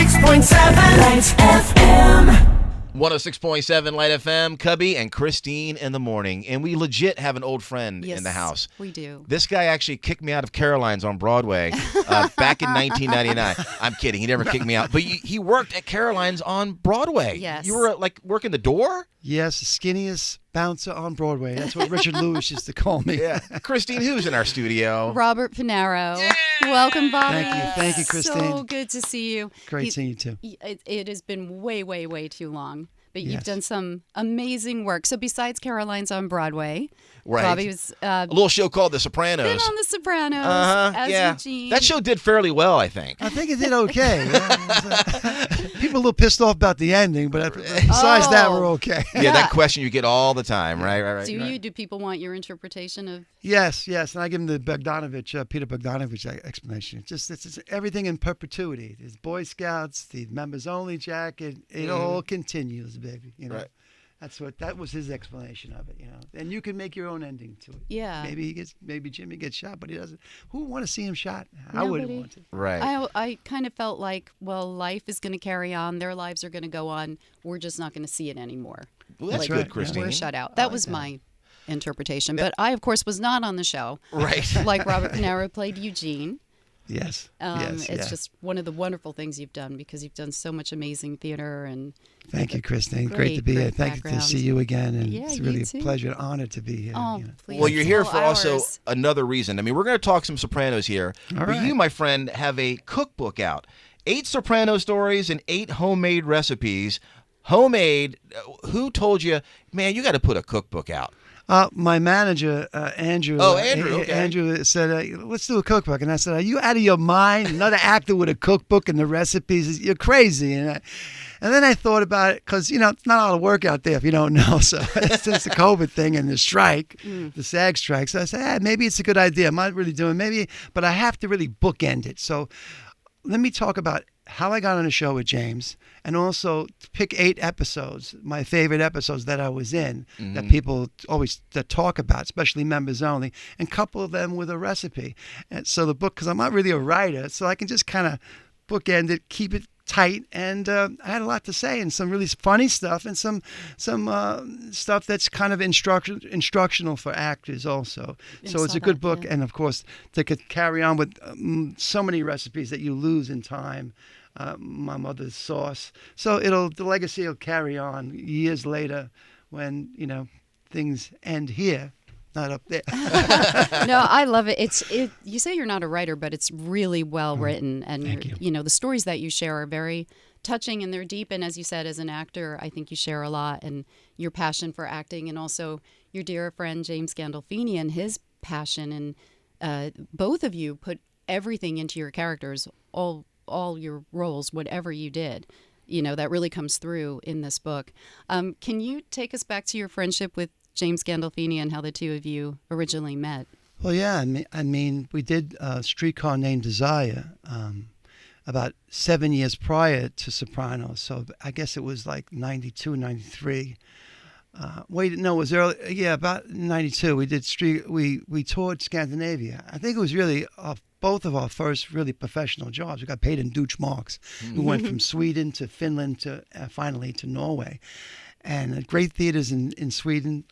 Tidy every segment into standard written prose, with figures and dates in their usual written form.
106.7 Lights FM. 106.7 Light FM, Cubby and Christine in the morning. And we legit have an old friend in the house. We do. This guy actually kicked me out of Caroline's on Broadway back in 1999. I'm kidding. He never kicked me out. But he worked at Caroline's on Broadway. Yes. You were like working the door? Yes, the skinniest bouncer on Broadway. That's what Richard Lewis used to call me. Yeah. Christine, who's in our studio? Robert Funaro. Yeah! Welcome, Bobby. Thank you, Christine. So good to see you. Great seeing you too. It has been way, way, way too long. But you've Yes. done some amazing work. So besides Caroline's on Broadway, Right. Bobby was A little show called The Sopranos. been on The Sopranos as yeah. Eugene. That show did fairly well, I think. I think it did okay. People are a little pissed off about the ending, but besides that, we're okay. Yeah, that question you get all the time, right? Do people want your interpretation of? Yes, and I give them the Peter Bogdanovich explanation. It's everything in perpetuity. There's Boy Scouts, the members only jacket. It all continues, baby. You know, Right. that was his explanation of it. You know, and you can make your own ending to it. Yeah. Maybe Jimmy gets shot, but he doesn't. Who would want to see him shot? I wouldn't want to. Right. I kind of felt like, well, life is going to carry on. Their lives are going to go on. We're just not going to see it anymore. Well, that's Like, good, yeah. Christine. We're shut out. That was my interpretation. But I, of course, was not on the show. Right. Like Robert Funaro played Eugene. Yes. It's just one of the wonderful things you've done because you've done so much amazing theater and. Thank you, Christine. Great to be here. Thank you to background. see you again, and Yeah, it's really you a too. pleasure, an honor to be here. Oh, you know. please. Well, you're here All for also hours. another reason. I mean, we're going to talk some Sopranos here. All But right. you, my friend, have a cookbook out. 8 Soprano stories and 8 homemade recipes. Homemade. Who told you, man, you got to put a cookbook out? My manager, Andrew. Oh, Andrew, okay. Andrew said, let's do a cookbook. And I said, are you out of your mind? Another actor with a cookbook and the recipes? You're crazy. And then I thought about it because, you know, it's not a lot of work out there if you don't know. So since the COVID thing and the strike, the SAG strike. So I said, maybe it's a good idea. I'm not really doing maybe, but I have to really bookend it. So let me talk about how I got on a show with James, and also pick 8 episodes, my favorite episodes that I was in, that people always talk about, especially members only, and couple them with a recipe. And so the book, because I'm not really a writer, so I can just kind of bookend it, keep it tight, and I had a lot to say, and some really funny stuff, and some stuff that's kind of instructional for actors also. So it's a good book, and of course they could carry on with so many recipes that you lose in time. My mother's sauce, so the legacy will carry on years later when things end here, not up there. No, I love it. You say you're not a writer, but it's really well written, and Thank you. The stories that you share are very touching and they're deep. And as you said, as an actor, I think you share a lot, and your passion for acting, and also your dear friend James Gandolfini and his passion, and both of you put everything into your characters, all your roles, whatever you did. That really comes through in this book. Can you take us back to your friendship with James Gandolfini and how the two of you originally met? Well, yeah, I mean, we did Streetcar Named Desire about 7 years prior to Sopranos, so I guess it was like 92, 93. It was early. Yeah, about 92. We did we toured Scandinavia. I think it was really both of our first really professional jobs. We got paid in Deutsche Marks. We went from Sweden to Finland to finally to Norway, and great theaters in Sweden.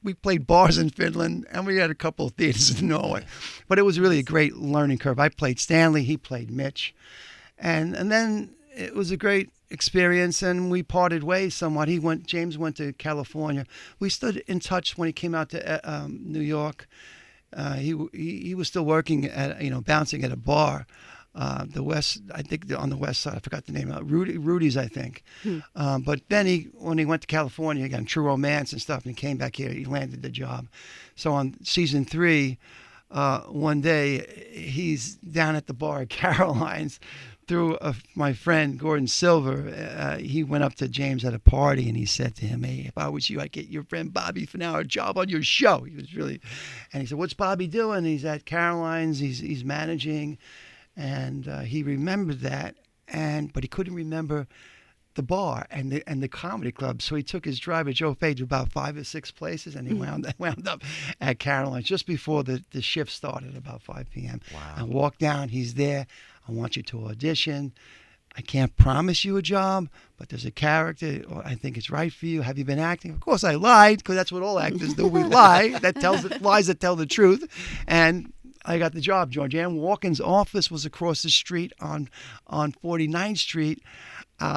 We played bars in Finland, and we had a couple of theaters in Norway. But it was really a great learning curve. I played Stanley, he played Mitch. And then it was a great experience, and we parted ways somewhat. James went to California. We stood in touch when he came out to New York. He was still working at, bouncing at a bar. On the west side, I forgot the name of it, Rudy's, I think. But then when he went to California again, True Romance and stuff, and he came back here, he landed the job. So on season 3, one day he's down at the bar at Caroline's through my friend Gordon Silver. He went up to James at a party and he said to him, "Hey, if I was you, I'd get your friend Bobby Funaro a job on your show." He was really, and he said, "What's Bobby doing?" He's at Caroline's. He's managing. And he remembered that, but he couldn't remember the bar and the comedy club. So he took his driver, Joe Fay, to about 5 or 6 places, and he wound up at Caroline's just before the shift started, about 5 p.m. Wow. I walked down. He's there. "I want you to audition." I can't promise you a job, but there's a character, or I think it's right for you. Have you been acting? Of course, I lied, because that's what all actors do. We lie. Lies that tell the truth. And I got the job. Georgianne Walken's office was across the street on 49th Street.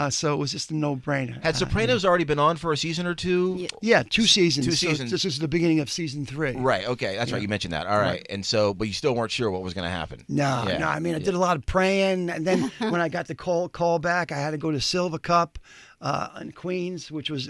So it was just a no-brainer. Had Sopranos already been on for a season or two? Yeah, 2 seasons. 2 So seasons. this is the beginning of season 3. Right. Okay. That's right. You mentioned that. All right. And so, but you still weren't sure what was going to happen. No. I mean, I did a lot of praying, and then when I got the call back, I had to go to Silver Cup in Queens, which was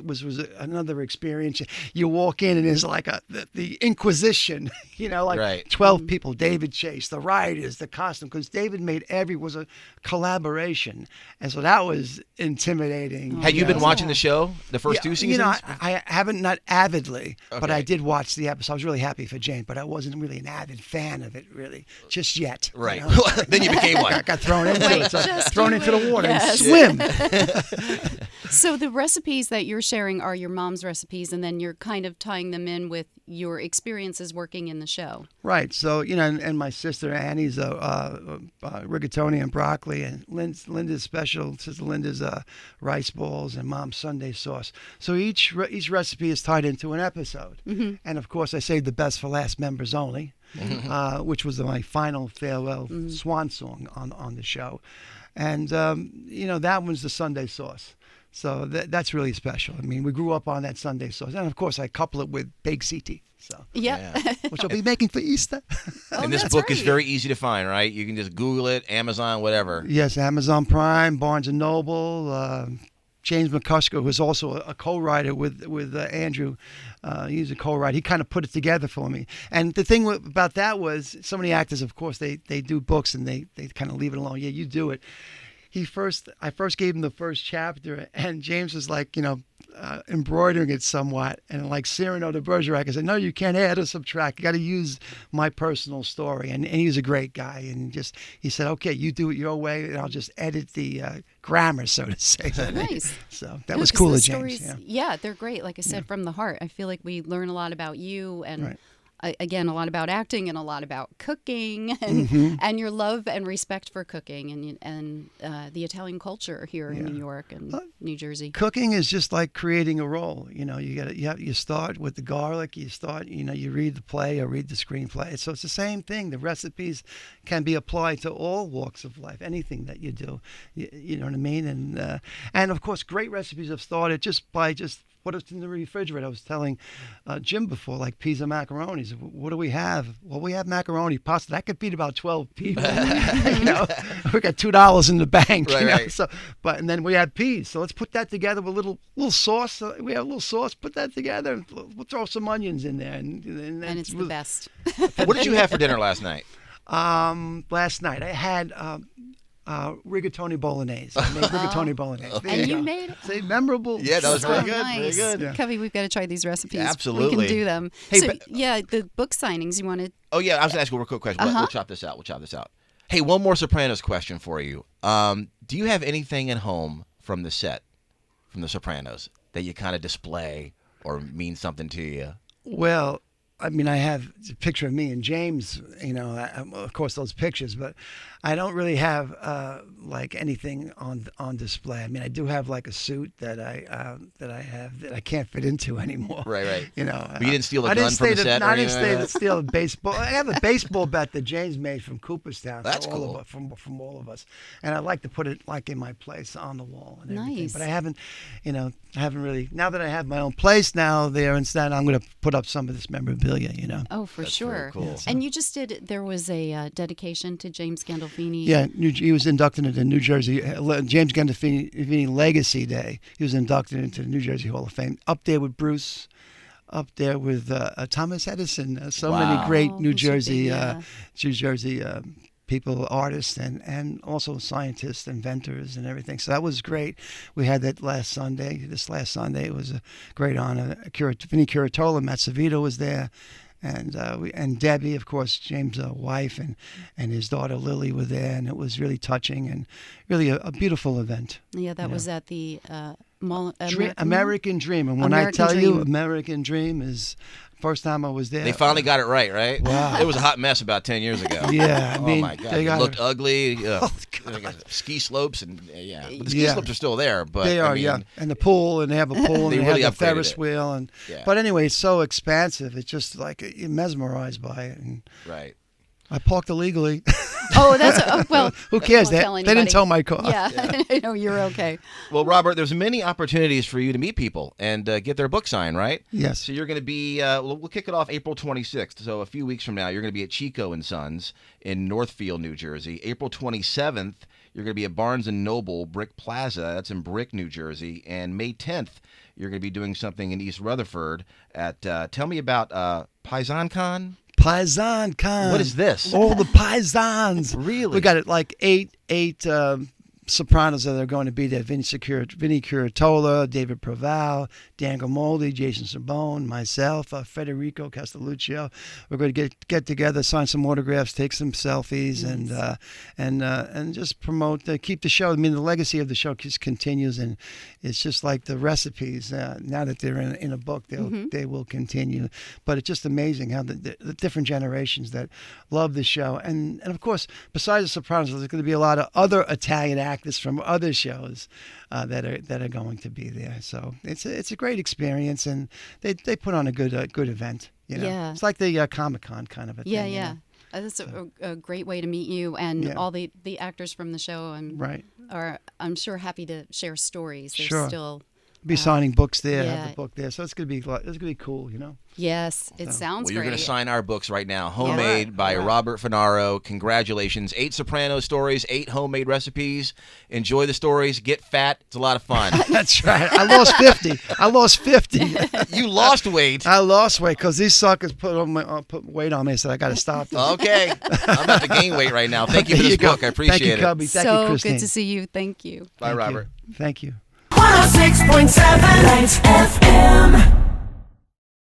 another experience. You walk in, and there's like the Inquisition, like 12 people. David Chase, the writers, the costume, because David made was a collaboration, and so that was intimidating. Had you been watching the show the first 2 seasons? I haven't, not avidly, but Okay. I did watch the episode. I was really happy for Jane, but I wasn't really an avid fan of it, really, just yet. Right. Then you became one. I got thrown into it. So just thrown you into the wait. water Yes. and swim. So the recipes that you're sharing are your mom's recipes, and then you're kind of tying them in with your experiences working in the show. Right. So, and my sister Annie's rigatoni and broccoli, and Linda's special. Sister Linda's rice balls, and Mom's Sunday sauce. So each recipe is tied into an episode. Mm-hmm. And of course, I saved the best for last, members only, which was my final farewell swan song on the show. And that one's the Sunday sauce. So that's really special. I mean, we grew up on that Sunday sauce. And, of course, I couple it with baked ziti, which I'll be making for Easter. And this book is very easy to find, right? You can just Google it, Amazon, whatever. Yes, Amazon Prime, Barnes & Noble. James McCusker, who was also a co-writer with Andrew. He's a co-writer. He kind of put it together for me. And the thing about that was, so many actors, of course, they do books and they kind of leave it alone. Yeah, you do it. I first gave him the first chapter, and James was like, embroidering it somewhat, and like Cyrano de Bergerac, I said, no, you can't add or subtract. You got to use my personal story. And he was a great guy, and he said, okay, you do it your way, and I'll just edit the grammar, so to say. Nice. So that was cool of James. Yeah, they're great. Like I said, from the heart. I feel like we learn a lot about you, and Right. Again, a lot about acting and a lot about cooking, and your love and respect for cooking and the Italian culture here in New York and New Jersey. Cooking is just like creating a role. You start with the garlic. You read the play or read the screenplay. So it's the same thing. The recipes can be applied to all walks of life. Anything that you do, you know what I mean. And of course, great recipes have started just by what's in the refrigerator. I was telling Jim before, like peas and macaroni. He said, what do we have? Well, we have macaroni, pasta. That could feed about 12 people. We got $2 in the bank. Right. So, and then we have peas. So let's put that together with a little sauce. We have a little sauce. Put that together. We'll throw some onions in there, and It's the best. What did you have for dinner last night? Last night I had rigatoni bolognese. I made rigatoni bolognese. There And you you go. made it? See, memorable. Yeah, that was So very good. nice. Very good. Yeah. Covey, we've got to try these recipes. Absolutely. We can do them. Hey, so, but- the book signings, you wanted... Oh, yeah. I was going to ask you a real quick question. We'll chop this out. Hey, one more Sopranos question for you. Do you have anything at home from the set, from The Sopranos, that you kind of display or mean something to you? Well, I mean, I have a picture of me and James, of course, those pictures, but I don't really have like anything on display. I mean, I do have like a suit that I have that I can't fit into anymore. Right. But you didn't steal a gun from the set or I didn't anything like that? steal a baseball. I have a baseball bat that James made from Cooperstown. That's for all cool. of us, from all of us, and I like to put it like in my place on the wall and everything. Nice. But I haven't really. Now that I have my own place now there, instead I'm going to put up some of this memorabilia. Oh, for That's sure. very cool. Yeah, And you just there was a dedication to James Gandolfini. Yeah, he was inducted into New Jersey, James Gandolfini Legacy Day. He was inducted into the New Jersey Hall of Fame. Up there with Bruce, up there with Thomas Edison. Many great Oh, New who should be, Jersey people, artists, and also scientists, inventors, and everything. So that was great. We had that this last Sunday. It was a great honor. Vinnie Curatola, Matt Savito was there. And Debbie, of course, James' wife, and his daughter Lily were there, and it was really touching and really a beautiful event. Yeah, that was at the American Dream. And when American I tell you Dream. American Dream is first time I was there. They finally got it right? Wow. It was a hot mess about 10 years ago. Yeah, I mean, oh my God, they it got looked ugly. Oh, They got ski slopes and but the ski Yeah. slopes are still there. But They are, I mean, yeah, and the pool, and they have a pool, and They they, really have the upgraded Ferris it. wheel, and Yeah. but anyway, it's so expansive. It's just like you're mesmerized by it. And Right. I parked illegally. Oh, that's well. Who cares? Won't They, tell they didn't anybody. tow my car. Yeah, I know you're okay. Well, Robert, there's many opportunities for you to meet people and get their book signed, right? Yes. So you're going to be, we'll kick it off April 26th. So a few weeks from now, you're going to be at Chico and Sons in Northfield, New Jersey. April 27th, you're going to be at Barnes & Noble Brick Plaza. That's in Brick, New Jersey. And May 10th, you're going to be doing something in East Rutherford at, tell me about Paisan Con. Paisan Con. What is this? All the paisans. Really? We got it like eight Sopranos that are going to be there. Vinny Curatola, David Proval, Dan Gamoldi, Jason Sabone, myself, Federico Castelluccio. We're going to get together, sign some autographs, take some selfies, and just promote, keep the show. I mean, the legacy of the show just continues, and it's just like the recipes. Now that they're in a book, they will continue. But it's just amazing how the different generations that love the show, and of course, besides the Sopranos, there's going to be a lot of other Italian actors from other shows that are going to be there. So it's a great experience, and they put on a good event. You know, Yeah. it's like the Comic-Con kind of a Yeah, thing. yeah. You That's a great way to meet you and Yeah. all the actors from the show. Right. Are I'm sure happy to share stories. There's Sure. still Be signing books there, yeah. have the book there. So it's gonna be cool. You know. yes, it sounds Well, you're great. going to sign our books right now. Homemade by Right. Robert Funaro. Congratulations. 8 Soprano stories, 8 homemade recipes. Enjoy the stories. Get fat. It's a lot of fun. That's right. I lost 50. You lost weight. I lost weight because these suckers put weight on me. I said I got to stop this. Okay. I'm about to gain weight right now. Thank you for There this go. book. I appreciate Thank you, it. Cubby. Thank you, So Christine. good to see you. Thank you. Bye, Thank you. Robert. Thank you. 106.7 Lights FM.